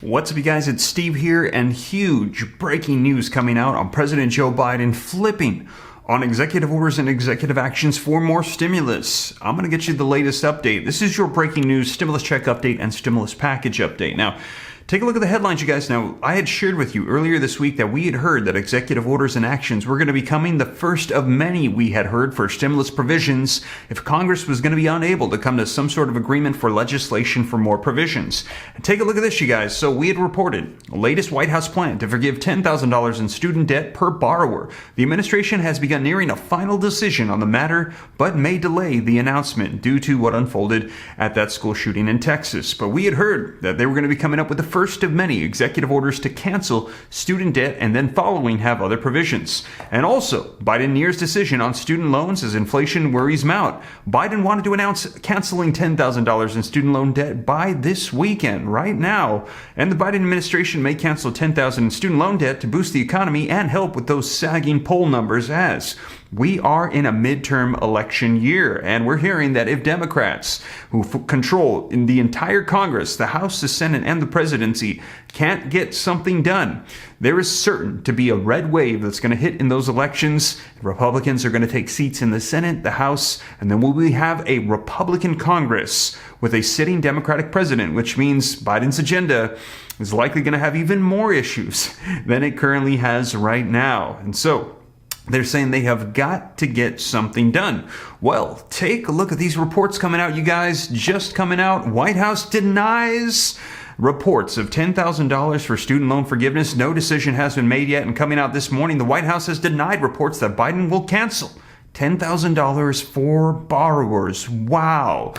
What's up, you guys? It's Steve here, and huge breaking news coming out on President Joe Biden flipping on executive orders and executive actions for more stimulus. I'm going to get you the latest update. This is your breaking news stimulus check update and stimulus package update. Now, take a look at the headlines, you guys. Now, I had shared with you earlier this week that we had heard that executive orders and actions were going to be coming, the first of many we had heard for stimulus provisions if Congress was going to be unable to come to some sort of agreement for legislation for more provisions. And take a look at this, you guys. So we had reported the latest White House plan to forgive $10,000 in student debt per borrower. The administration has begun nearing a final decision on the matter, but may delay the announcement due to what unfolded at that school shooting in Texas. But we had heard that they were going to be coming up with the first of many executive orders to cancel student debt and then following have other provisions. And also, Biden nears decision on student loans as inflation worries mount. Biden wanted to announce canceling $10,000 in student loan debt by this weekend, right now. And the Biden administration may cancel $10,000 in student loan debt to boost the economy and help with those sagging poll numbers as we are in a midterm election year, and we're hearing that if Democrats, who control in the entire Congress, the House, the Senate, and the presidency, can't get something done, there is certain to be a red wave that's going to hit in those elections. Republicans are going to take seats in the Senate, the House, and then we have a Republican Congress with a sitting Democratic president, which means Biden's agenda is likely going to have even more issues than it currently has right now. And so they're saying they have got to get something done. Well, take a look at these reports coming out, you guys. Just coming out, White House denies reports of $10,000 for student loan forgiveness. No decision has been made yet. And coming out this morning, the White House has denied reports that Biden will cancel $10,000 for borrowers. Wow.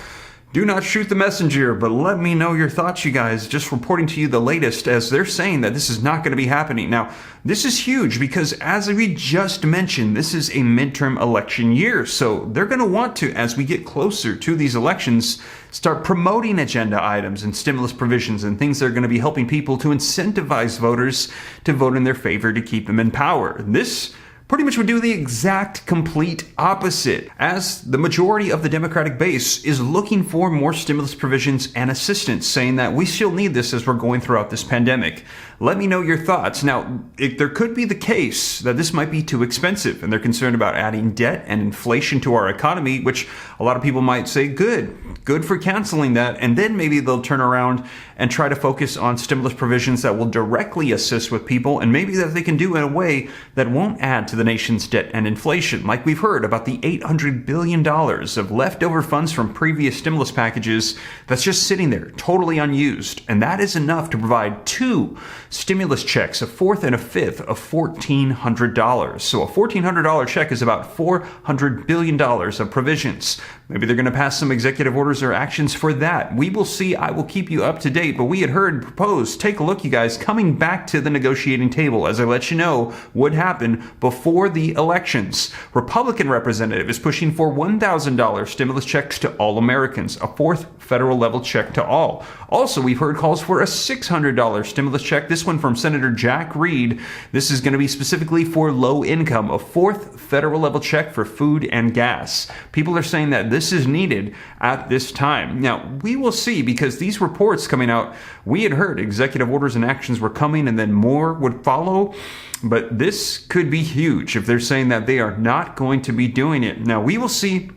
Do not shoot the messenger, but let me know your thoughts, you guys. Just reporting to you the latest as they're saying that this is not going to be happening. Now, this is huge because as we just mentioned, this is a midterm election year. So they're going to want to, as we get closer to these elections, start promoting agenda items and stimulus provisions and things that are going to be helping people to incentivize voters to vote in their favor to keep them in power. This pretty much would do the exact complete opposite, as the majority of the Democratic base is looking for more stimulus provisions and assistance, saying that we still need this as we're going throughout this pandemic. Let me know your thoughts. Now, there could be the case that this might be too expensive, and they're concerned about adding debt and inflation to our economy, which a lot of people might say, good for canceling that, and then maybe they'll turn around and try to focus on stimulus provisions that will directly assist with people, and maybe that they can do in a way that won't add to the nation's debt and inflation, like we've heard about the $800 billion of leftover funds from previous stimulus packages that's just sitting there, totally unused. And that is enough to provide two stimulus checks, a fourth and a fifth of $1,400. So a $1,400 check is about $400 billion of provisions. Maybe they're going to pass some executive orders or actions for that. We will see. I will keep you up to date. But we had heard proposed, take a look, you guys, coming back to the negotiating table, as I let you know would happen before the elections. Republican representative is pushing for $1,000 stimulus checks to all Americans, a fourth federal level check to all. Also, we've heard calls for a $600 stimulus check, this one from Senator Jack Reed. This is going to be specifically for low income, a fourth federal level check for food and gas. People are saying that this is needed at this time. Now, we will see, because these reports coming out, we had heard executive orders and actions were coming and then more would follow. But this could be huge if they're saying that they are not going to be doing it. Now, we will see.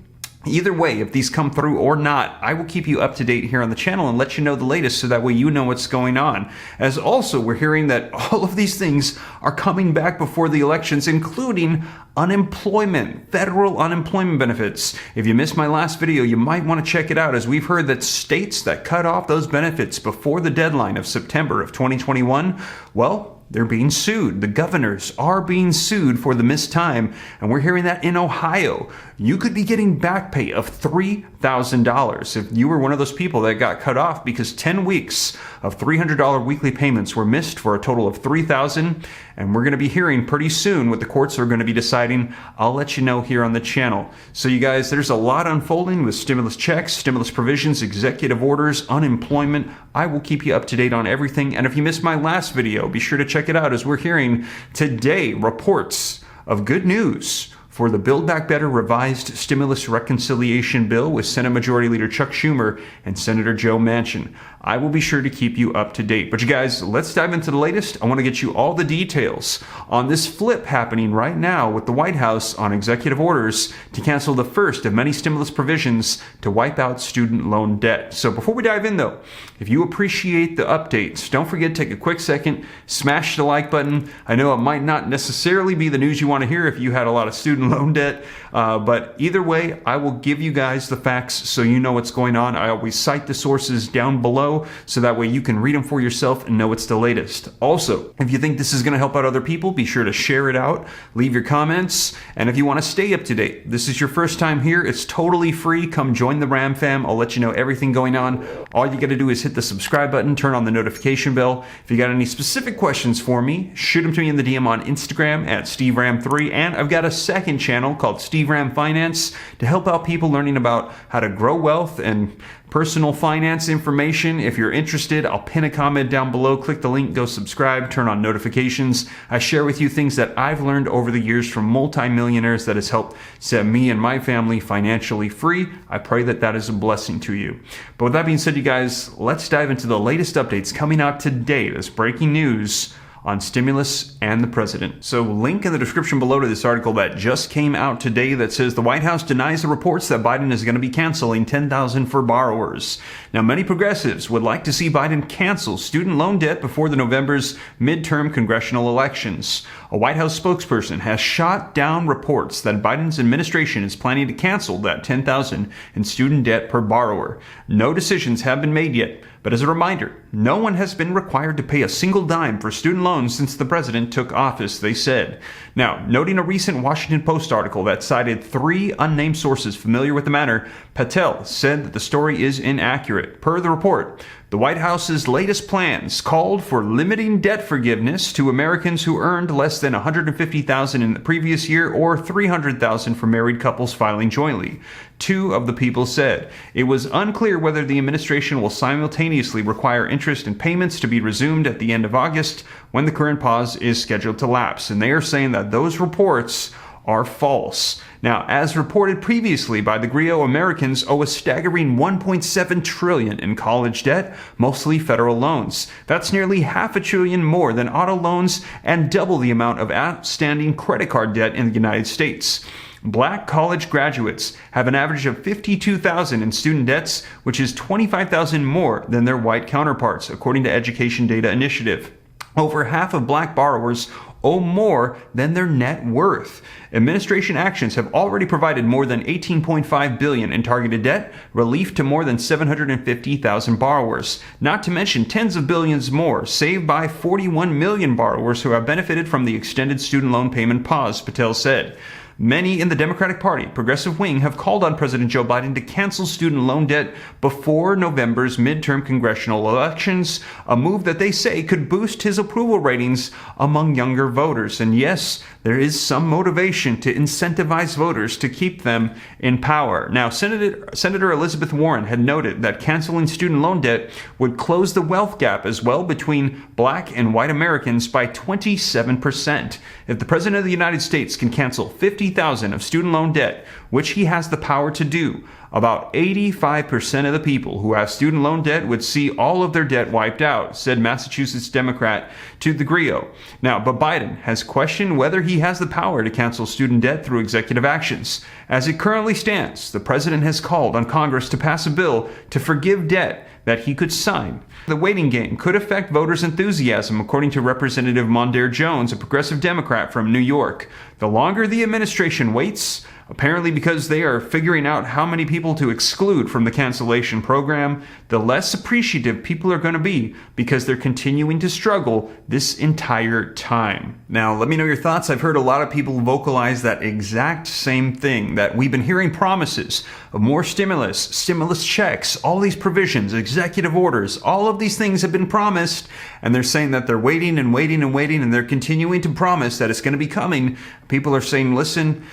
Either way, if these come through or not, I will keep you up to date here on the channel and let you know the latest so that way you know what's going on. As also, we're hearing that all of these things are coming back before the elections, including unemployment, federal unemployment benefits. If you missed my last video, you might want to check it out, as we've heard that states that cut off those benefits before the deadline of September of 2021, well, they're being sued. The governors are being sued for the missed time. And we're hearing that in Ohio, you could be getting back pay of $3,000 if you were one of those people that got cut off because 10 weeks of $300 weekly payments were missed for a total of $3,000. And we're going to be hearing pretty soon what the courts are going to be deciding. I'll let you know here on the channel. So you guys, there's a lot unfolding with stimulus checks, stimulus provisions, executive orders, unemployment. I will keep you up to date on everything. And if you missed my last video, be sure to check it out, as we're hearing today reports of good news for the Build Back Better revised stimulus reconciliation bill with Senate Majority Leader Chuck Schumer and Senator Joe Manchin. I will be sure to keep you up to date. But you guys, let's dive into the latest. I want to get you all the details on this flip happening right now with the White House on executive orders to cancel the first of many stimulus provisions to wipe out student loan debt. So before we dive in though, if you appreciate the updates, don't forget to take a quick second, smash the like button. I know it might not necessarily be the news you want to hear if you had a lot of student loan debt, but either way, I will give you guys the facts so you know what's going on. I always cite the sources down below so that way you can read them for yourself and know it's the latest. Also, if you think this is going to help out other people, be sure to share it out, leave your comments, and if you want to stay up to date, this is your first time here, it's totally free. Come join the Ram fam. I'll let you know everything going on. All you got to do is hit the subscribe button, turn on the notification bell. If you got any specific questions for me, shoot them to me in the DM on Instagram at SteveRam3, and I've got a second channel called Steve Ram Finance to help out people learning about how to grow wealth and personal finance information. If you're interested, I'll pin a comment down below. Click the link, go subscribe, turn on notifications. I share with you things that I've learned over the years from multimillionaires that has helped set me and my family financially free. I pray that that is a blessing to you. But with that being said, you guys, let's dive into the latest updates coming out today. This breaking news on stimulus and the president. So link in the description below to this article that just came out today that says the White House denies the reports that Biden is going to be canceling $10,000 for borrowers. Now, many progressives would like to see Biden cancel student loan debt before the November's midterm congressional elections. A White House spokesperson has shot down reports that Biden's administration is planning to cancel that $10,000 in student debt per borrower. No decisions have been made yet. But as a reminder, no one has been required to pay a single dime for student loans since the president took office, they said. Now, noting a recent Washington Post article that cited 3 unnamed sources familiar with the matter, Patel said that the story is inaccurate. Per the report, the White House's latest plans called for limiting debt forgiveness to Americans who earned less than $150,000 in the previous year or $300,000 for married couples filing jointly. 2 of the people said it was unclear whether the administration will simultaneously require interest and payments to be resumed at the end of August when the current pause is scheduled to lapse. And they are saying that those reports are false. Now, as reported previously by the GRIO, Americans owe a staggering $1.7 trillion in college debt, mostly federal loans. That's nearly $500 billion more than auto loans and double the amount of outstanding credit card debt in the United States. Black college graduates have an average of $52,000 in student debts, which is $25,000 more than their white counterparts, according to Education Data Initiative. Over half of black borrowers owe more than their net worth. Administration actions have already provided more than $18.5 billion in targeted debt relief to more than 750,000 borrowers, not to mention tens of billions more saved by 41 million borrowers who have benefited from the extended student loan payment pause, Patel said. Many in the Democratic Party progressive wing have called on President Joe Biden to cancel student loan debt before November's midterm congressional elections, a move that they say could boost his approval ratings among younger voters. And yes, there is some motivation to incentivize voters to keep them in power. Now, Senator Elizabeth Warren had noted that canceling student loan debt would close the wealth gap as well between black and white Americans by 27%. If the President of the United States can cancel $50,000 of student loan debt, which he has the power to do, about 85% of the people who have student loan debt would see all of their debt wiped out, said Massachusetts Democrat to the GRIO. Now, but Biden has questioned whether he has the power to cancel student debt through executive actions. As it currently stands, the president has called on Congress to pass a bill to forgive debt that he could sign. The waiting game could affect voters' enthusiasm, according to Representative Mondaire Jones, a progressive Democrat from New York. The longer the administration waits, apparently because they are figuring out how many people to exclude from the cancellation program, the less appreciative people are going to be because they're continuing to struggle this entire time. Now, let me know your thoughts. I've heard a lot of people vocalize that exact same thing, that we've been hearing promises of more stimulus checks, all these provisions, executive orders, all of these things have been promised, and they're saying that they're waiting and waiting and waiting, and they're continuing to promise that it's going to be coming. People are saying, listen,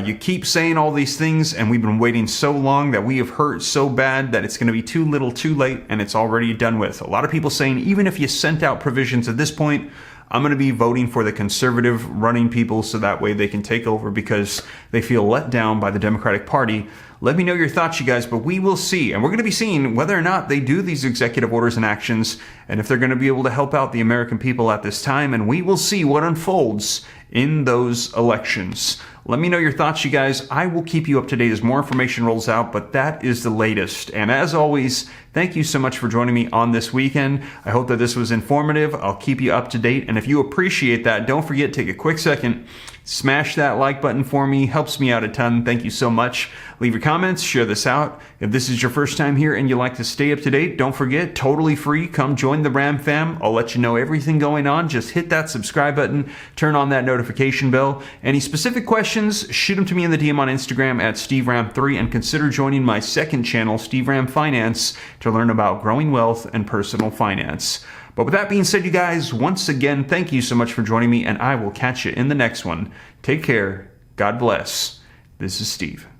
you keep saying all these things, and we've been waiting so long that we have hurt so bad that it's going to be too little too late, and it's already done with. A lot of people saying, even if you sent out provisions at this point, I'm going to be voting for the conservative running people so that way they can take over because they feel let down by the Democratic Party. Let me know your thoughts, you guys, but we will see. And we're going to be seeing whether or not they do these executive orders and actions and if they're going to be able to help out the American people at this time. And we will see what unfolds in those elections. Let me know your thoughts, you guys. I will keep you up to date as more information rolls out, but that is the latest. And as always, thank you so much for joining me on this weekend. I hope that this was informative. I'll keep you up to date. And if you appreciate that, don't forget, take a quick second, smash that like button for me. Helps me out a ton. Thank you so much. Leave your comments, share this out. If this is your first time here and you like to stay up to date, don't forget, totally free. Come join the Ram fam. I'll let you know everything going on. Just hit that subscribe button, turn on that notification bell. Any specific questions, shoot them to me in the DM on Instagram at SteveRam3 and consider joining my second channel, Steve Ram Finance, to learn about growing wealth and personal finance. But with that being said, you guys, once again, thank you so much for joining me, and I will catch you in the next one. Take care. God bless. This is Steve.